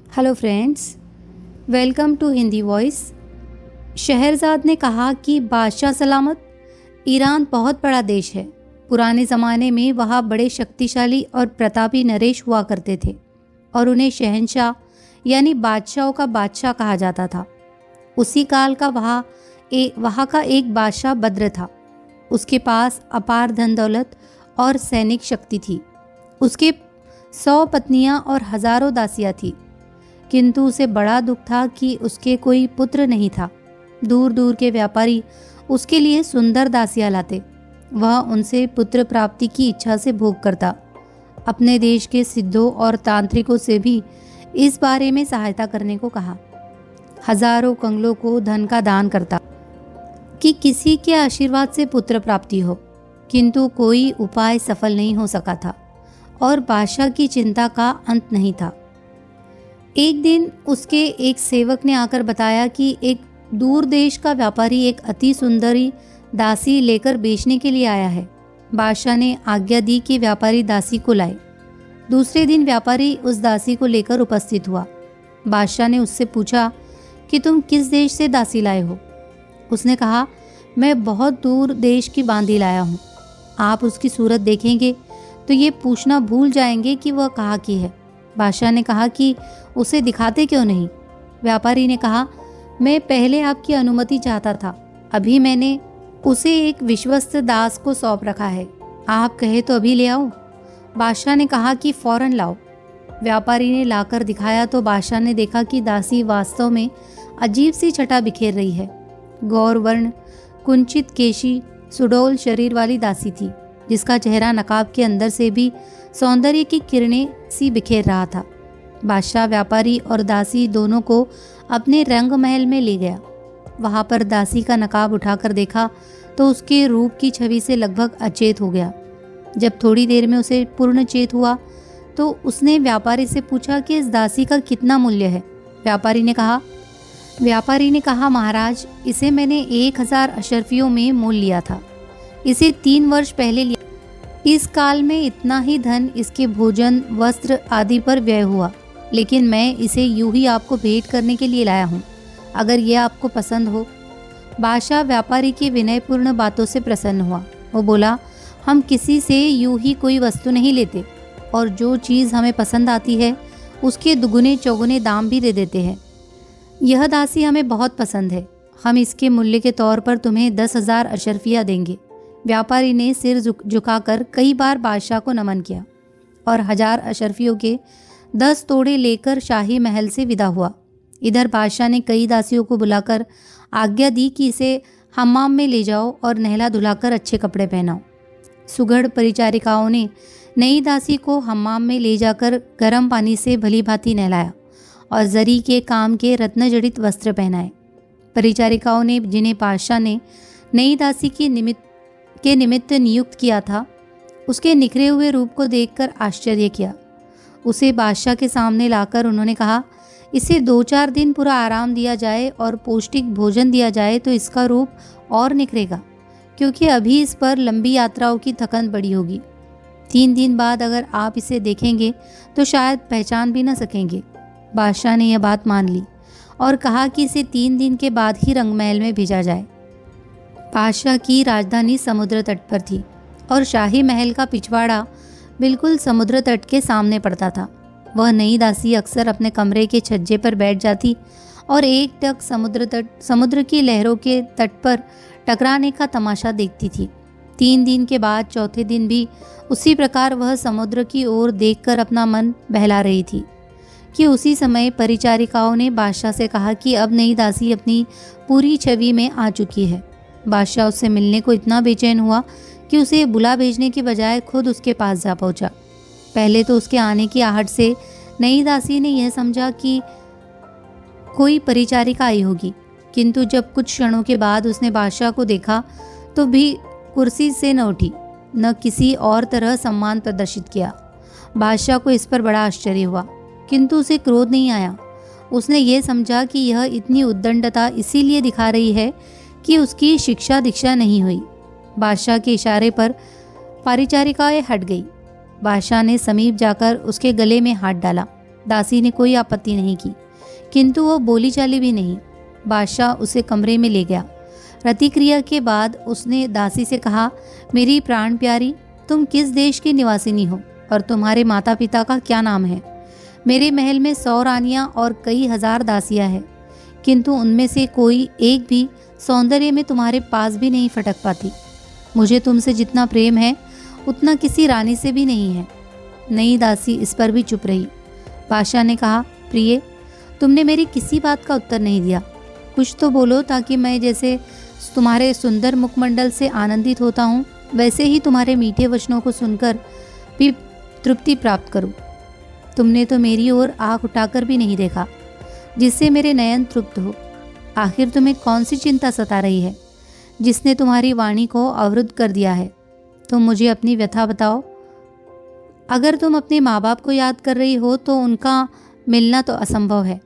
Hello friends, welcome to Hindi voice. Shahrzad ने कहा कि बादशाह सलामत, ईरान बहुत बड़ा देश है। पुराने ज़माने में वहाँ बड़े शक्तिशाली और प्रतापी नरेश हुआ करते थे और उन्हें शहंशाह यानी बादशाहों का बादशाह कहा जाता था। उसी काल का वहाँ का एक बादशाह बद्र था। उसके पास अपार धन दौलत और सैनिक शक्ति थी। उसके 100 पत्नियां और हजारों दासियां थीं, किंतु उसे बड़ा दुख था कि उसके कोई पुत्र नहीं था। दूर दूर के व्यापारी उसके लिए सुंदर दासियां लाते। वह उनसे पुत्र प्राप्ति की इच्छा से भोग करता। अपने देश के सिद्धों और तांत्रिकों से भी इस बारे में सहायता करने को कहा। हजारों कंगलों को धन का दान करता कि किसी के आशीर्वाद से पुत्र प्राप्ति हो, किंतु कोई उपाय सफल नहीं हो सका था और बादशाह की चिंता का अंत नहीं था। एक दिन उसके एक सेवक ने आकर बताया कि एक दूर देश का व्यापारी एक अति सुंदरी दासी लेकर बेचने के लिए आया है। बादशाह ने आज्ञा दी कि व्यापारी दासी को लाए। दूसरे दिन व्यापारी उस दासी को लेकर उपस्थित हुआ। बादशाह ने उससे पूछा कि तुम किस देश से दासी लाए हो? उसने कहा, मैं बहुत दूर देश की बांदी लाया हूँ। आप उसकी सूरत देखेंगे तो ये पूछना भूल जाएंगे कि वह कहाँ की है। बादशाह ने कहा कि उसे दिखाते क्यों नहीं? व्यापारी ने कहा, मैं पहले आपकी अनुमति चाहता था। अभी मैंने उसे एक विश्वस्त दास को सौंप रखा है। आप कहे तो अभी ले आओ। बादशाह ने कहा कि फौरन लाओ। व्यापारी ने लाकर दिखाया तो बादशाह ने देखा कि दासी वास्तव में अजीब सी छटा बिखेर रही है। गौरवर्ण, कुंचित केशी, सुडौल शरीर वाली दासी थी, जिसका चेहरा नकाब के अंदर से भी सौंदर्य की किरणें सी बिखेर रहा था। बादशाह व्यापारी और दासी दोनों को अपने रंग महल में ले गया। वहां पर दासी का नकाब उठाकर देखा तो उसके रूप की छवि से लगभग अचेत हो गया। जब थोड़ी देर में उसे पूर्ण चेत हुआ तो उसने व्यापारी से पूछा कि इस दासी का कितना मूल्य है? व्यापारी ने कहा, महाराज, इसे मैंने 1000 अशरफियों में मोल लिया था। इसे 3 वर्ष पहले लिया। इस काल में इतना ही धन इसके भोजन, वस्त्र आदि पर व्यय हुआ, लेकिन मैं इसे यूं ही आपको भेंट करने के लिए लाया हूँ, अगर यह आपको पसंद हो। बादशाह व्यापारी की विनयपूर्ण बातों से प्रसन्न हुआ। वो बोला, हम किसी से यूं ही कोई वस्तु नहीं लेते और जो चीज़ हमें पसंद आती है उसके दुगुने चौगुने दाम भी दे देते हैं। यह दासी हमें बहुत पसंद है। हम इसके मूल्य के तौर पर तुम्हें 10,000 अशरफिया देंगे। व्यापारी ने सिर झुकाकर कई बार बादशाह को नमन किया और 1000 अशरफियों के 10 तोड़े लेकर शाही महल से विदा हुआ। इधर बादशाह ने कई दासियों को बुलाकर आज्ञा दी कि इसे हम्माम में ले जाओ और नहला धुलाकर अच्छे कपड़े पहनाओ। सुघड़ परिचारिकाओं ने नई दासी को हम्माम में ले जाकर गर्म पानी से भली भांति नहलाया और जरी के काम के रत्न जड़ित वस्त्र पहनाए। परिचारिकाओं ने, जिन्हें बादशाह ने नई दासी के निमित्त नियुक्त किया था, उसके निखरे हुए रूप को देखकर आश्चर्य किया। उसे बादशाह के सामने लाकर उन्होंने कहा, इसे 2-4 दिन पूरा आराम दिया जाए और पौष्टिक भोजन दिया जाए तो इसका रूप और निखरेगा, क्योंकि अभी इस पर लंबी यात्राओं की थकन बड़ी होगी। 3 दिन बाद अगर आप इसे देखेंगे तो शायद पहचान भी न सकेंगे। बादशाह ने यह बात मान ली और कहा कि इसे 3 दिन के बाद ही रंगमहल में भेजा जाए। बादशाह की राजधानी समुद्र तट पर थी और शाही महल का पिछवाड़ा बिल्कुल समुद्र तट के सामने पड़ता था। वह नई दासी अक्सर अपने कमरे के छज्जे पर बैठ जाती और एक टक समुद्र की लहरों के तट पर टकराने का तमाशा देखती थी। 3 दिन के बाद चौथे दिन भी उसी प्रकार वह समुद्र की ओर देखकर अपना मन बहला रही थी कि उसी समय परिचारिकाओं ने बादशाह से कहा कि अब नई दासी अपनी पूरी छवि में आ चुकी है। बादशाह उससे मिलने को इतना बेचैन हुआ कि उसे बुला भेजने की बजाय खुद उसके पास जा पहुंचा। पहले तो उसके आने की आहट से नई दासी ने यह समझा कि कोई परिचारिका आई होगी, किंतु जब कुछ क्षणों के बाद उसने बादशाह को देखा तो भी कुर्सी से न उठी, न किसी और तरह सम्मान प्रदर्शित किया। बादशाह को इस पर बड़ा आश्चर्य हुआ, किंतु उसे क्रोध नहीं आया। उसने ये समझा कि यह इतनी उद्दंडता इसीलिए दिखा रही है कि उसकी शिक्षा दीक्षा नहीं हुई। बादशाह के इशारे पर परिचारिकाएं हट गई। बादशाह ने समीप जाकर उसके गले में हाथ डाला। दासी ने कोई आपत्ति नहीं की, किंतु वह बोली चाली भी नहीं। बादशाह उसे कमरे में ले गया। प्रतिक्रिया के बाद उसने दासी से कहा, मेरी प्राण प्यारी, तुम किस देश की निवासिनी हो और तुम्हारे माता पिता का क्या नाम है? मेरे महल में 100 रानियां और कई हजार दासियां हैं, किंतु उनमें से कोई एक भी सौंदर्य में तुम्हारे पास भी नहीं फटक पाती। मुझे तुमसे जितना प्रेम है उतना किसी रानी से भी नहीं है। नई दासी इस पर भी चुप रही। बादशाह ने कहा, प्रिय, तुमने मेरी किसी बात का उत्तर नहीं दिया। कुछ तो बोलो, ताकि मैं जैसे तुम्हारे सुंदर मुखमंडल से आनंदित होता हूँ वैसे ही तुम्हारे मीठे वचनों को सुनकर भी तृप्ति प्राप्त करूँ। तुमने तो मेरी ओर आँख उठाकर भी नहीं देखा, जिससे मेरे नयन तृप्त हो। आखिर तुम्हें कौन सी चिंता सता रही है जिसने तुम्हारी वाणी को अवरुद्ध कर दिया है? तुम मुझे अपनी व्यथा बताओ। अगर तुम अपने माँ बाप को याद कर रही हो तो उनका मिलना तो असंभव है।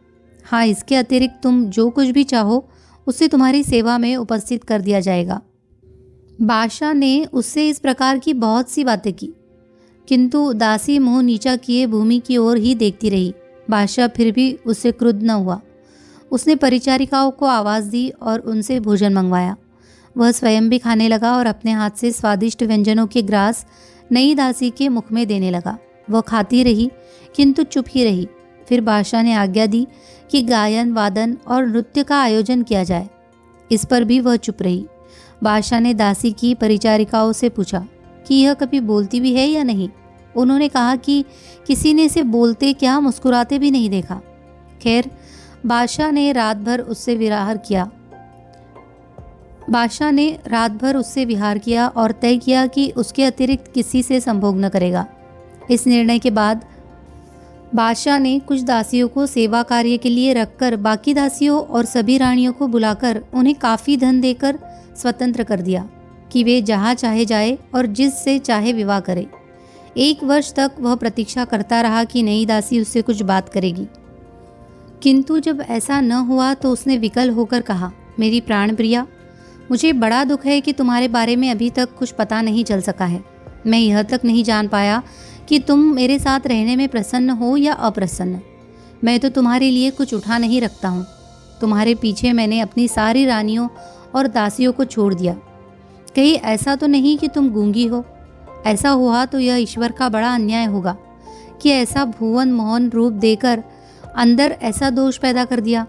हाँ, इसके अतिरिक्त तुम जो कुछ भी चाहो उसे तुम्हारी सेवा में उपस्थित कर दिया जाएगा। बादशाह ने उससे इस प्रकार की बहुत सी बातें की, किंतु दासी मुंह नीचा किए भूमि की ओर ही देखती रही। बादशाह फिर भी उससे क्रुद्ध न हुआ। उसने परिचारिकाओं को आवाज़ दी और उनसे भोजन मंगवाया। वह स्वयं भी खाने लगा और अपने हाथ से स्वादिष्ट व्यंजनों के ग्रास नई दासी के मुख में देने लगा। वह खाती रही, किंतु चुप ही रही। फिर बादशाह ने आज्ञा दी कि गायन, वादन और नृत्य का आयोजन किया जाए। इस पर भी वह चुप रही। बादशाह ने दासी की परिचारिकाओं से पूछा कि यह कभी बोलती भी है या नहीं। उन्होंने कहा कि किसी ने इसे बोलते क्या मुस्कुराते भी नहीं देखा। खैर, बादशाह ने रात भर उससे विहार किया और तय किया कि उसके अतिरिक्त किसी से संभोग न करेगा। इस निर्णय के बाद बादशाह ने कुछ दासियों को सेवा कार्य के लिए रखकर बाकी दासियों और सभी रानियों को बुलाकर उन्हें काफ़ी धन देकर स्वतंत्र कर दिया कि वे जहाँ चाहे जाए और जिससे चाहे विवाह करे। 1 वर्ष तक वह प्रतीक्षा करता रहा कि नई दासी उससे कुछ बात करेगी, किंतु जब ऐसा न हुआ तो उसने विकल होकर कहा, मेरी प्राण प्रिया, मुझे बड़ा दुख है कि तुम्हारे बारे में अभी तक कुछ पता नहीं चल सका है। मैं यह तक नहीं जान पाया कि तुम मेरे साथ रहने में प्रसन्न हो या अप्रसन्न। मैं तो तुम्हारे लिए कुछ उठा नहीं रखता हूँ। तुम्हारे पीछे मैंने अपनी सारी रानियों और दासियों को छोड़ दिया। कहीं ऐसा तो नहीं कि तुम गूंगी हो? ऐसा हुआ तो यह ईश्वर का बड़ा अन्याय होगा कि ऐसा भुवन मोहन रूप देकर अंदर ऐसा दोष पैदा कर दिया।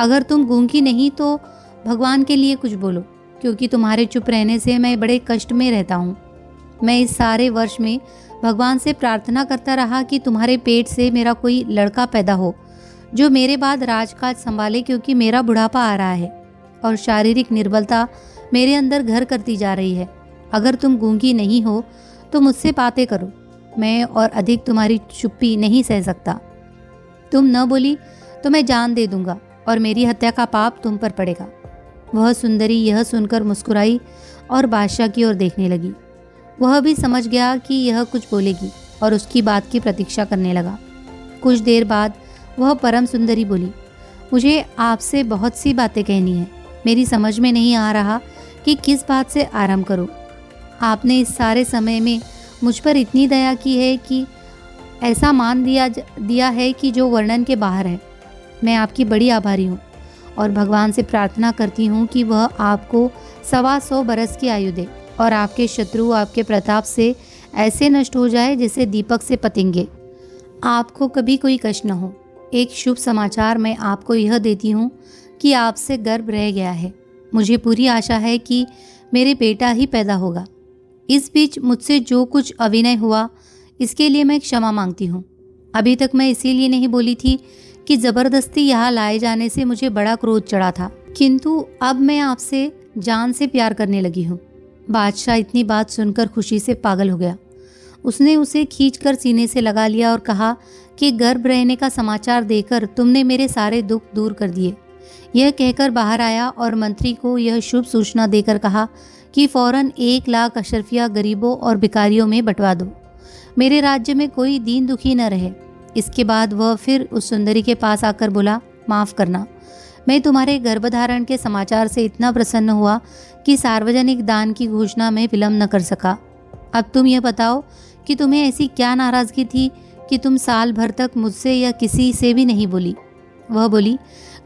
अगर तुम गूंगी नहीं तो भगवान के लिए कुछ बोलो, क्योंकि तुम्हारे चुप रहने से मैं बड़े कष्ट में रहता हूँ। मैं इस सारे वर्ष में भगवान से प्रार्थना करता रहा कि तुम्हारे पेट से मेरा कोई लड़का पैदा हो जो मेरे बाद राजकाज संभाले, क्योंकि मेरा बुढ़ापा आ रहा है और शारीरिक निर्बलता मेरे अंदर घर करती जा रही है। अगर तुम गूंगी नहीं हो तो मुझसे बातें करो। मैं और अधिक तुम्हारी चुप्पी नहीं सह सकता। तुम न बोली तो मैं जान दे दूंगा और मेरी हत्या का पाप तुम पर पड़ेगा। वह सुंदरी यह सुनकर मुस्कुराई और बादशाह की ओर देखने लगी। वह भी समझ गया कि यह कुछ बोलेगी और उसकी बात की प्रतीक्षा करने लगा। कुछ देर बाद वह परम सुंदरी बोली, मुझे आपसे बहुत सी बातें कहनी है। मेरी समझ में नहीं आ रहा कि किस बात से आरंभ करूं। आपने इस सारे समय में मुझ पर इतनी दया की है कि ऐसा मान दिया है कि जो वर्णन के बाहर है। मैं आपकी बड़ी आभारी हूँ और भगवान से प्रार्थना करती हूँ कि वह आपको 125 बरस की आयु दे और आपके शत्रु आपके प्रताप से ऐसे नष्ट हो जाए जैसे दीपक से पतंगे। आपको कभी कोई कष्ट न हो। एक शुभ समाचार मैं आपको यह देती हूँ कि आपसे गर्भ रह गया है। मुझे पूरी आशा है कि मेरे बेटा ही पैदा होगा। इस बीच मुझसे जो कुछ अविनय हुआ इसके लिए मैं क्षमा मांगती हूँ। अभी तक मैं इसीलिए नहीं बोली थी कि ज़बरदस्ती यहाँ लाए जाने से मुझे बड़ा क्रोध चढ़ा था, किंतु अब मैं आपसे जान से प्यार करने लगी हूँ। बादशाह इतनी बात सुनकर खुशी से पागल हो गया। उसने उसे खींचकर सीने से लगा लिया और कहा कि गर्भ रहने का समाचार देकर तुमने मेरे सारे दुख दूर कर दिए। यह कहकर बाहर आया और मंत्री को यह शुभ सूचना देकर कहा कि फौरन 1 लाख अशरफिया गरीबों और भिखारियों में बंटवा दो। मेरे राज्य में कोई दीन दुखी न रहे। इसके बाद वह फिर उस सुंदरी के पास आकर बोला, माफ़ करना, मैं तुम्हारे गर्भधारण के समाचार से इतना प्रसन्न हुआ कि सार्वजनिक दान की घोषणा में विलंब न कर सका। अब तुम यह बताओ कि तुम्हें ऐसी क्या नाराज़गी थी कि तुम साल भर तक मुझसे या किसी से भी नहीं बोली? वह बोली,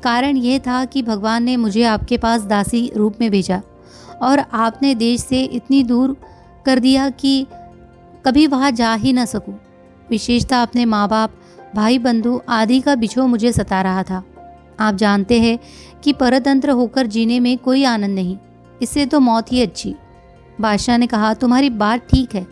कारण यह था कि भगवान ने मुझे आपके पास दासी रूप में भेजा और आपने देश से इतनी दूर कर दिया कि कभी वहाँ जा ही न सकूं। विशेषतः अपने माँ बाप, भाई बंधु आदि का बिछोह मुझे सता रहा था। आप जानते हैं कि परतंत्र होकर जीने में कोई आनंद नहीं, इससे तो मौत ही अच्छी। बादशाह ने कहा, तुम्हारी बात ठीक है,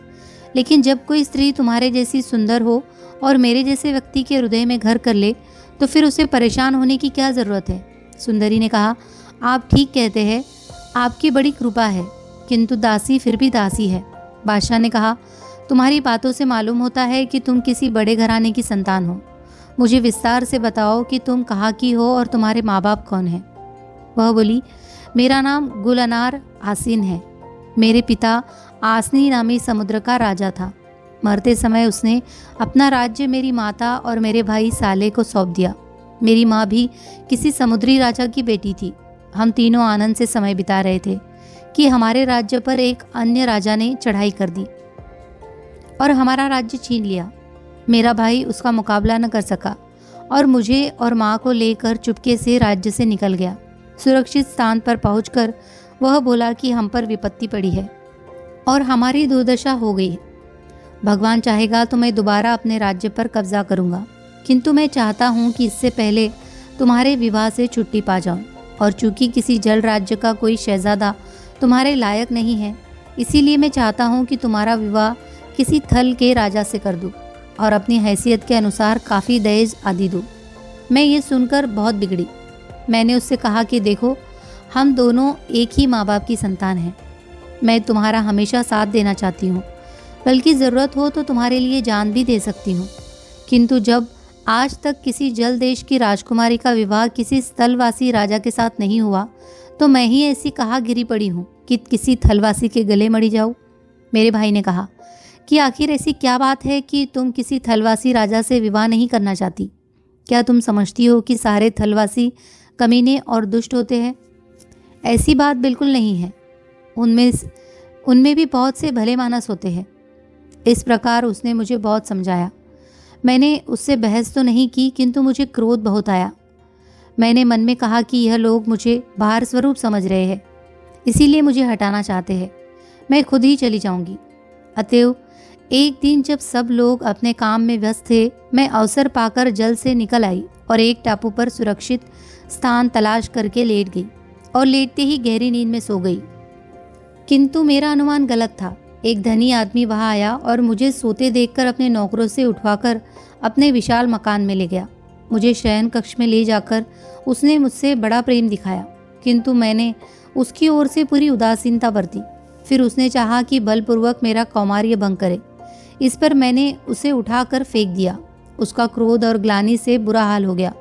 लेकिन जब कोई स्त्री तुम्हारे जैसी सुंदर हो और मेरे जैसे व्यक्ति के हृदय में घर कर ले तो फिर उसे परेशान होने की क्या ज़रूरत है? सुंदरी ने कहा, आप ठीक कहते हैं, आपकी बड़ी कृपा है, किंतु दासी फिर भी दासी है। बादशाह ने कहा, तुम्हारी बातों से मालूम होता है कि तुम किसी बड़े घराने की संतान हो। मुझे विस्तार से बताओ कि तुम कहाँ की हो और तुम्हारे माँ बाप कौन हैं? वह बोली, मेरा नाम गुलनार आसीन है। मेरे पिता आसनी नामी समुद्र का राजा था। मरते समय उसने अपना राज्य मेरी माता और मेरे भाई साले को सौंप दिया। मेरी माँ भी किसी समुद्री राजा की बेटी थी। हम तीनों आनंद से समय बिता रहे थे कि हमारे राज्य पर एक अन्य राजा ने चढ़ाई कर दी और हमारा राज्य छीन लिया। मेरा भाई उसका मुकाबला न कर सका और मुझे और माँ को लेकर चुपके से राज्य से निकल गया। सुरक्षित स्थान पर पहुंचकर वह बोला कि हम पर विपत्ति पड़ी है और हमारी दुर्दशा हो गई है। भगवान चाहेगा तो मैं दोबारा अपने राज्य पर कब्जा करूंगा, किंतु मैं चाहता हूं कि इससे पहले तुम्हारे विवाह से छुट्टी पा जाऊं। और चूंकि किसी जल राज्य का कोई शहजादा तुम्हारे लायक नहीं है, इसीलिए मैं चाहता हूं कि तुम्हारा विवाह किसी थल के राजा से कर दूं और अपनी हैसियत के अनुसार काफ़ी दहेज आदि दूं। मैं ये सुनकर बहुत बिगड़ी। मैंने उससे कहा कि देखो, हम दोनों एक ही माँ बाप की संतान हैं। मैं तुम्हारा हमेशा साथ देना चाहती हूँ, बल्कि ज़रूरत हो तो तुम्हारे लिए जान भी दे सकती हूँ। किंतु जब आज तक किसी जल देश की राजकुमारी का विवाह किसी स्थलवासी राजा के साथ नहीं हुआ, तो मैं ही ऐसी कहाँ गिरी पड़ी हूँ कि किसी थलवासी के गले मड़ी जाऊँ। मेरे भाई ने कहा कि आखिर ऐसी क्या बात है कि तुम किसी थलवासी राजा से विवाह नहीं करना चाहती? क्या तुम समझती हो कि सारे थलवासी कमीने और दुष्ट होते हैं? ऐसी बात बिल्कुल नहीं है। उनमें भी बहुत से भले मानस होते हैं। इस प्रकार उसने मुझे बहुत समझाया। मैंने उससे बहस तो नहीं की, किंतु मुझे क्रोध बहुत आया। मैंने मन में कहा कि यह लोग मुझे बाहर स्वरूप समझ रहे हैं, इसीलिए मुझे हटाना चाहते हैं। मैं खुद ही चली जाऊंगी। अतएव एक दिन जब सब लोग अपने काम में व्यस्त थे, मैं अवसर पाकर जल से निकल आई और एक टापू पर सुरक्षित स्थान तलाश करके लेट गई और लेटते ही गहरी नींद में सो गई। किंतु मेरा अनुमान गलत था। एक धनी आदमी वहां आया और मुझे सोते देखकर अपने नौकरों से उठवाकर अपने विशाल मकान में ले गया। मुझे शयन कक्ष में ले जाकर उसने मुझसे बड़ा प्रेम दिखाया, किंतु मैंने उसकी ओर से पूरी उदासीनता बरती। फिर उसने चाहा कि बलपूर्वक मेरा कौमार्य भंग करे। इस पर मैंने उसे उठाकर फेंक दिया। उसका क्रोध और ग्लानि से बुरा हाल हो गया।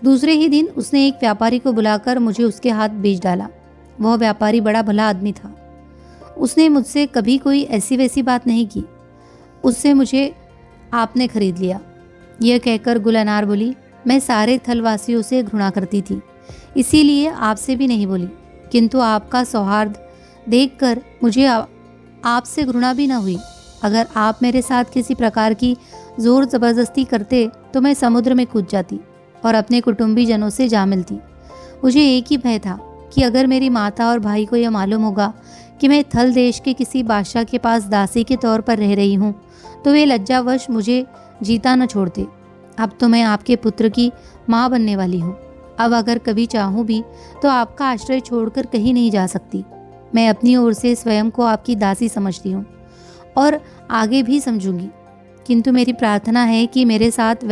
दूसरे ही दिन उसने एक व्यापारी को बुलाकर मुझे उसके हाथ बेच डाला। वह व्यापारी बड़ा भला आदमी था। उसने मुझसे कभी कोई ऐसी वैसी बात नहीं की। उससे मुझे आपने खरीद लिया। यह कहकर गुलनार बोली, मैं सारे थलवासियों से घृणा करती थी, इसीलिए आपसे भी नहीं बोली, किंतु आपका सौहार्द देखकर मुझे आपसे घृणा भी न हुई। अगर आप मेरे साथ किसी प्रकार की जोर ज़बरदस्ती करते तो मैं समुद्र में कूद जाती और अपने कुटुंबी जनों से जा मिलती। मुझे एक ही भय था कि अगर मेरी माता और भाई को यह मालूम होगा कि मैं थल देश के किसी बादशाह के पास दासी के तौर पर रह रही हूँ, तो वे लज्जावश मुझे जीता न छोड़ते। अब तो मैं आपके पुत्र की माँ बनने वाली हूँ। अब अगर कभी चाहूँ भी तो आपका आश्रय छोड़कर कहीं नहीं जा सकती। मैं अपनी ओर से स्वयं को आपकी दासी समझती हूँ और आगे भी समझूंगी, किंतु मेरी प्रार्थना है कि मेरे साथ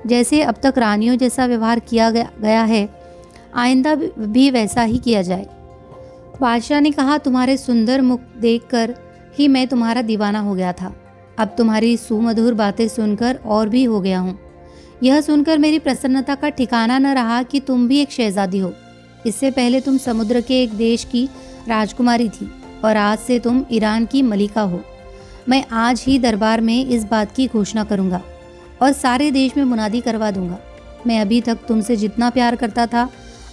जैसे अब तक रानियों जैसा व्यवहार किया गया है, आइंदा भी वैसा ही किया जाए। बादशाह ने कहा, तुम्हारे सुंदर मुख देखकर ही मैं तुम्हारा दीवाना हो गया था। अब तुम्हारी सुमधुर बातें सुनकर और भी हो गया हूँ। यह सुनकर मेरी प्रसन्नता का ठिकाना न रहा कि तुम भी एक शहजादी हो। इससे पहले तुम समुद्र के एक देश की राजकुमारी थी और आज से तुम ईरान की मलिका हो। मैं आज ही दरबार में इस बात की घोषणा करूँगा और सारे देश में मुनादी करवा दूंगा। मैं अभी तक तुमसे जितना प्यार करता था,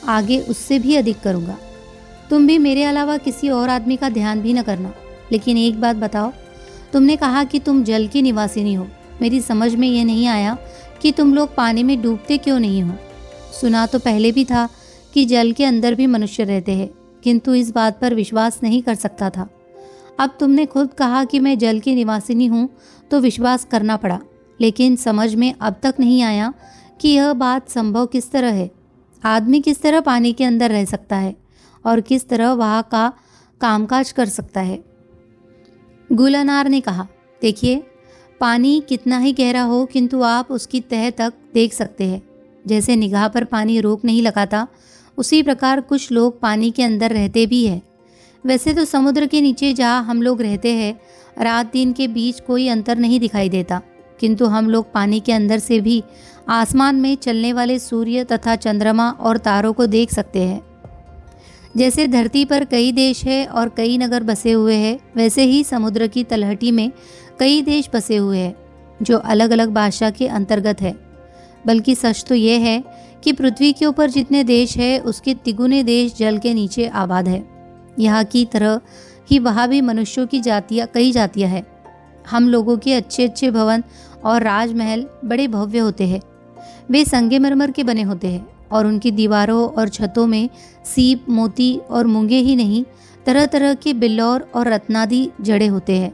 आगे उससे भी अधिक करूँगा। तुम भी मेरे अलावा किसी और आदमी का ध्यान भी न करना। लेकिन एक बात बताओ, तुमने कहा कि तुम जल की निवासिनी हो, मेरी समझ में ये नहीं आया कि तुम लोग पानी में डूबते क्यों नहीं हो। सुना तो पहले भी था कि जल के अंदर भी मनुष्य रहते हैं, किंतु इस बात पर विश्वास नहीं कर सकता था। अब तुमने खुद कहा कि मैं जल की निवासिनी हूँ तो विश्वास करना पड़ा, लेकिन समझ में अब तक नहीं आया कि यह बात संभव किस तरह है। आदमी किस तरह पानी के अंदर रह सकता है और किस तरह वहाँ का कामकाज कर सकता है। गुलनार ने कहा, देखिए, पानी कितना ही गहरा हो किंतु आप उसकी तह तक देख सकते हैं। जैसे निगाह पर पानी रोक नहीं लगाता, उसी प्रकार कुछ लोग पानी के अंदर रहते भी हैं। वैसे तो समुद्र के नीचे जहाँ हम लोग रहते हैं, रात दिन के बीच कोई अंतर नहीं दिखाई देता, किंतु हम लोग पानी के अंदर से भी आसमान में चलने वाले सूर्य तथा चंद्रमा और तारों को देख सकते हैं। जैसे धरती पर कई देश है और कई नगर बसे हुए हैं, वैसे ही समुद्र की तलहटी में कई देश बसे हुए हैं जो अलग अलग भाषा के अंतर्गत है। बल्कि सच तो यह है कि पृथ्वी के ऊपर जितने देश है उसके तिगुने देश जल के नीचे आबाद है। यहाँ की तरह ही वहाँ भी मनुष्यों की कई जातियाँ हैं। हम लोगों के अच्छे अच्छे भवन और राजमहल बड़े भव्य होते हैं। वे संगमरमर के बने होते हैं और उनकी दीवारों और छतों में सीप, मोती और मूंगे ही नहीं, तरह तरह के बिल्लौर और रत्नादि जड़े होते हैं।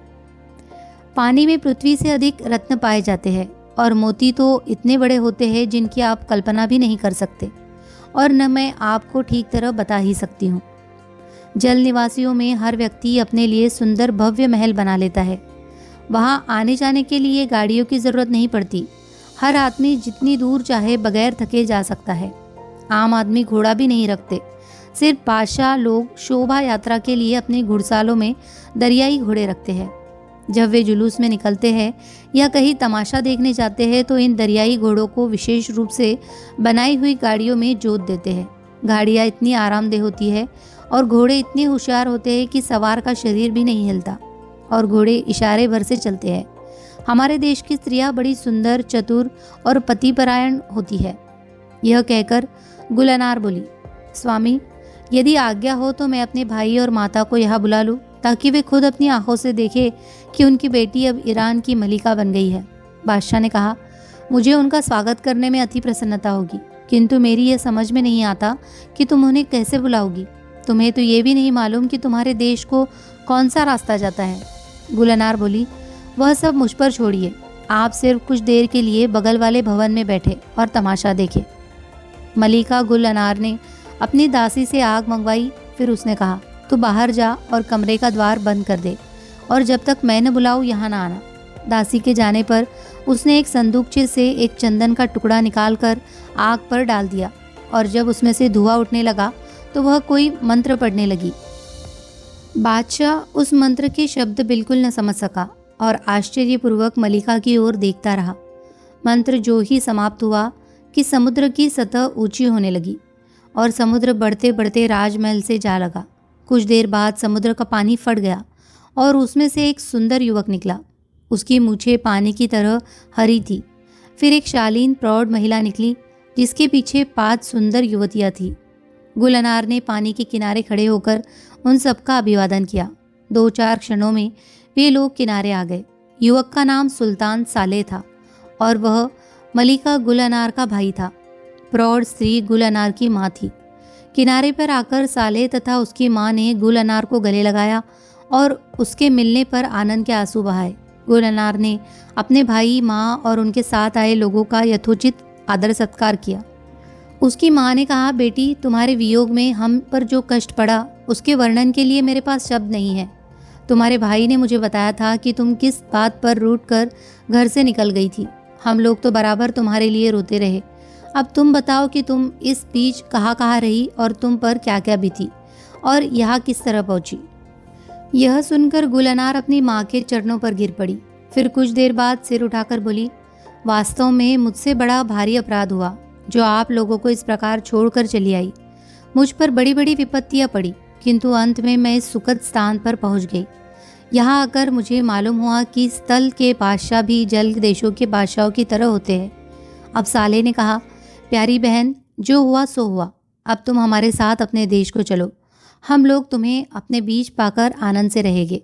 पानी में पृथ्वी से अधिक रत्न पाए जाते हैं और मोती तो इतने बड़े होते हैं जिनकी आप कल्पना भी नहीं कर सकते, और न मैं आपको ठीक तरह बता ही सकती हूँ। जल निवासियों में हर व्यक्ति अपने लिए सुंदर भव्य महल बना लेता है। वहाँ आने जाने के लिए गाड़ियों की ज़रूरत नहीं पड़ती। हर आदमी जितनी दूर चाहे बगैर थके जा सकता है। आम आदमी घोड़ा भी नहीं रखते। सिर्फ बादशाह लोग शोभा यात्रा के लिए अपने घुड़सालों में दरियाई घोड़े रखते हैं। जब वे जुलूस में निकलते हैं या कहीं तमाशा देखने जाते हैं तो इन दरियाई घोड़ों को विशेष रूप से बनाई हुई गाड़ियों में जोत देते हैं। गाड़ियाँ इतनी आरामदेह होती है और घोड़े इतने होशियार होते हैं कि सवार का शरीर भी नहीं हिलता और घोड़े इशारे भर से चलते हैं। हमारे देश की स्त्रियाँ बड़ी सुंदर, चतुर और पतिपरायण होती है। यह कहकर गुलनार बोली, स्वामी, यदि आज्ञा हो तो मैं अपने भाई और माता को यहाँ बुला लूँ ताकि वे खुद अपनी आंखों से देखे कि उनकी बेटी अब ईरान की मलिका बन गई है। बादशाह ने कहा, मुझे उनका स्वागत करने में अति प्रसन्नता होगी, किंतु मेरी यह समझ में नहीं आता कि तुम उन्हें कैसे बुलाओगी। तुम्हें तो ये भी नहीं मालूम कि तुम्हारे देश को कौन सा रास्ता जाता है। गुलनार बोली, वह सब मुझ पर छोड़िए, आप सिर्फ कुछ देर के लिए बगल वाले भवन में बैठे और तमाशा देखे। मलिका गुलनार ने अपनी दासी से आग मंगवाई। फिर उसने कहा, तू बाहर जा और कमरे का द्वार बंद कर दे और जब तक मैं न बुलाऊं यहाँ ना आना। दासी के जाने पर उसने एक संदूकचे से एक चंदन का टुकड़ा निकालकर आग पर डाल दिया और जब उसमें से धुआं उठने लगा तो वह कोई मंत्र पढ़ने लगी। बादशाह उस मंत्र के शब्द बिल्कुल न समझ सका और आश्चर्यपूर्वक मलिका की ओर देखता रहा। मंत्र जो ही समाप्त हुआ कि समुद्र की सतह ऊंची होने लगी और समुद्र बढ़ते बढ़ते राजमहल से जा लगा। कुछ देर बाद समुद्र का पानी फट गया और उसमें से एक सुंदर युवक निकला। उसकी मूछें पानी की तरह हरी थी। फिर एक शालीन प्रौढ़ महिला निकली जिसके पीछे 5 सुंदर युवतियाँ थीं। गुलनार ने पानी के किनारे खड़े होकर उन सबका अभिवादन किया। 2-4 क्षणों में वे लोग किनारे आ गए। युवक का नाम सुल्तान सालेह था और वह मलिका गुलनार का भाई था। प्रौढ़ स्त्री गुलनार की माँ थी। किनारे पर आकर सालेह तथा उसकी माँ ने गुलनार को गले लगाया और उसके मिलने पर आनंद के आंसू बहाए। गुलनार ने अपने भाई, माँ और उनके साथ आए लोगों का यथोचित आदर सत्कार किया। उसकी माँ ने कहा, बेटी, तुम्हारे वियोग में हम पर जो कष्ट पड़ा उसके वर्णन के लिए मेरे पास शब्द नहीं है। तुम्हारे भाई ने मुझे बताया था कि तुम किस बात पर रूठकर घर से निकल गई थी। हम लोग तो बराबर तुम्हारे लिए रोते रहे। अब तुम बताओ कि तुम इस बीच कहाँ रही और तुम पर क्या क्या बीती और यहाँ किस तरह पहुँची। यह सुनकर गुलनार अपनी माँ के चरणों पर गिर पड़ी। फिर कुछ देर बाद सिर उठाकर बोली, वास्तव में मुझसे बड़ा भारी अपराध हुआ जो आप लोगों को इस प्रकार छोड़कर चली आई। मुझ पर बड़ी बड़ी विपत्तियाँ पड़ी, किंतु अंत में मैं इस सुखद स्थान पर पहुँच गई। यहाँ आकर मुझे मालूम हुआ कि स्थल के बादशाह भी जल देशों के बादशाहों की तरह होते हैं। अब साले ने कहा, प्यारी बहन, जो हुआ सो हुआ। अब तुम हमारे साथ अपने देश को चलो। हम लोग तुम्हें अपने बीच पाकर आनंद से रहेंगे।